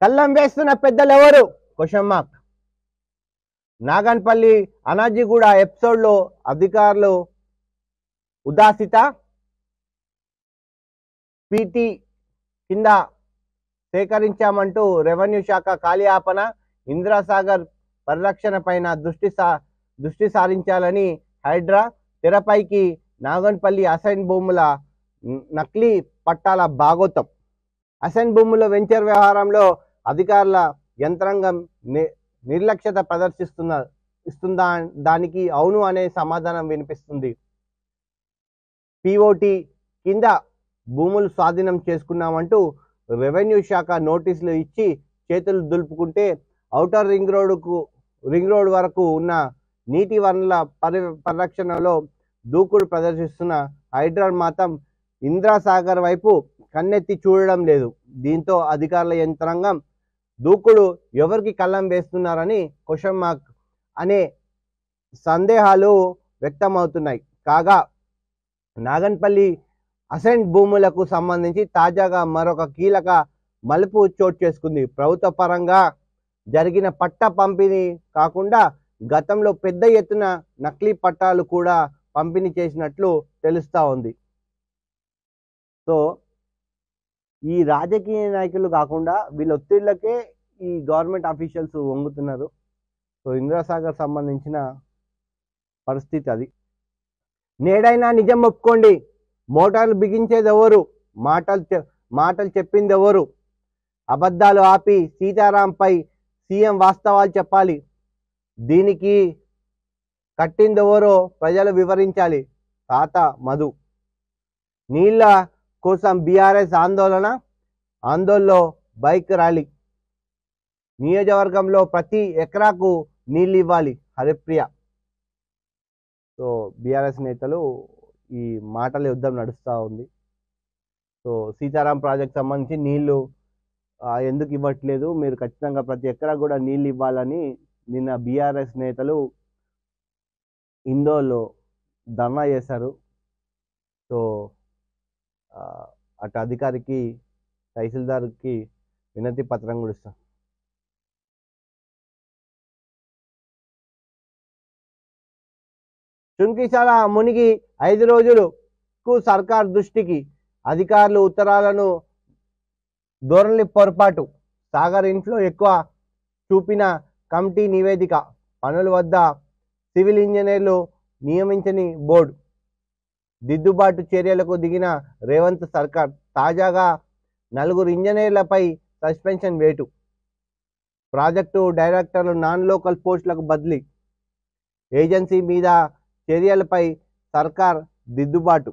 కళ్ళం వేస్తున్న పెద్దలు ఎవరు? Question mark. నాగన్పల్లి అనాజీగూడ ఎపిసోడ్లో అధికారులు ఉదాసిత, పీటీ కింద సేకరించామంటూ రెవెన్యూ శాఖ కాళయాపన, ఇందిరాసాగర్ పరిరక్షణ పైన దృష్టి సారించాలని హైడ్రా, తెరపైకి నాగన్పల్లి అసైన్ భూముల నకిలీ పట్టాల భాగోతం. అసైన్ భూముల వెంచర్ వ్యవహారంలో అధికారుల యంత్రాంగం నిర్లక్ష్యత ఇస్తుందా దానికి అవును అనే సమాధానం వినిపిస్తుంది. పిఓటి కింద భూములు స్వాధీనం చేసుకున్నామంటూ రెవెన్యూ శాఖ నోటీసులు ఇచ్చి చేతులు దులుపుకుంటే ఔటర్ రింగ్ రోడ్ వరకు ఉన్న నీటి వనరుల పరిరక్షణలో దూకుడు ప్రదర్శిస్తున్న హైడ్రా మాత్రం ఇందిరాసాగర్ వైపు కన్నెత్తి చూడడం లేదు. దీంతో అధికారుల యంత్రాంగం దూకుడు ఎవరికి కళ్ళం వేస్తున్నారని క్వశ్చన్ మార్క్ అనే సందేహాలు వ్యక్తమవుతున్నాయి. కాగా నాగన్పల్లి అసైన్ భూములకు సంబంధించి తాజాగా మరొక కీలక మలుపు చోటు చేసుకుంది. ప్రభుత్వ పరంగా జరిగిన పట్ట పంపిణీ కాకుండా గతంలో పెద్ద ఎత్తున నకిలీ పట్టాలు కూడా పంపిణీ చేసినట్లు తెలుస్తూ ఉంది. సో ఈ రాజకీయ నాయకులు కాకుండా వీళ్ళ ఒత్తిళ్లకే ఈ గవర్నమెంట్ ఆఫీషియల్స్ వంగుతున్నారు. సో ఇందిరాసాగర్ సంబంధించిన పరిస్థితి అది. నేడైనా నిజం ఒప్పుకోండి, మోటార్లు బిగించేది ఎవరు, మాటలు చెప్పింది ఎవరు, అబద్ధాలు ఆపి సీతారాంపై సీఎం వాస్తవాలు చెప్పాలి, దీనికి కట్టిందెవరో ప్రజలు వివరించాలి. తాత మధు. నీళ్ల కోసం బీఆర్ఎస్ ఆందోళనలో బైక్ ర్యాలీ. నియోజకవర్గంలో ప్రతి ఎకరాకు నీళ్ళు ఇవ్వాలి, హరిప్రియ. సో బీఆర్ఎస్ నేతలు ఈ మాటల యుద్ధం నడుస్తూ ఉంది. సో సీతారాం ప్రాజెక్ట్ సంబంధించి నీళ్లు ఎందుకు ఇవ్వట్లేదు, మీరు ఖచ్చితంగా ప్రతి ఎకరా కూడా నీళ్ళు ఇవ్వాలని నిన్న బీఆర్ఎస్ నేతలు ఇందోర్లో ధర్నా చేశారు. సో అటు అధికారికి తహసీల్దార్కి వినతి పత్రం కూడా ఇస్తాం. చుంకిశాల మునిగి 5 రోజులకు సర్కార్ దృష్టికి అధికారులు ఉత్తరాలను ధోరణి పొరపాటు. సాగర్ ఇన్ఫ్లో ఎక్కువ చూపిన కమిటీ నివేదిక. పనుల వద్ద సివిల్ ఇంజనీర్లు నియమించని బోర్డు. దిద్దుబాటు చర్యలకు దిగిన రేవంత్ సర్కార్. తాజాగా 4 ఇంజనీర్లపై సస్పెన్షన్ వేటు. ప్రాజెక్టు డైరెక్టర్లు నాన్ లోకల్ పోస్టులకు బదిలీ. ఏజెన్సీ మీద చర్యలపై సర్కార్ దిద్దుబాటు.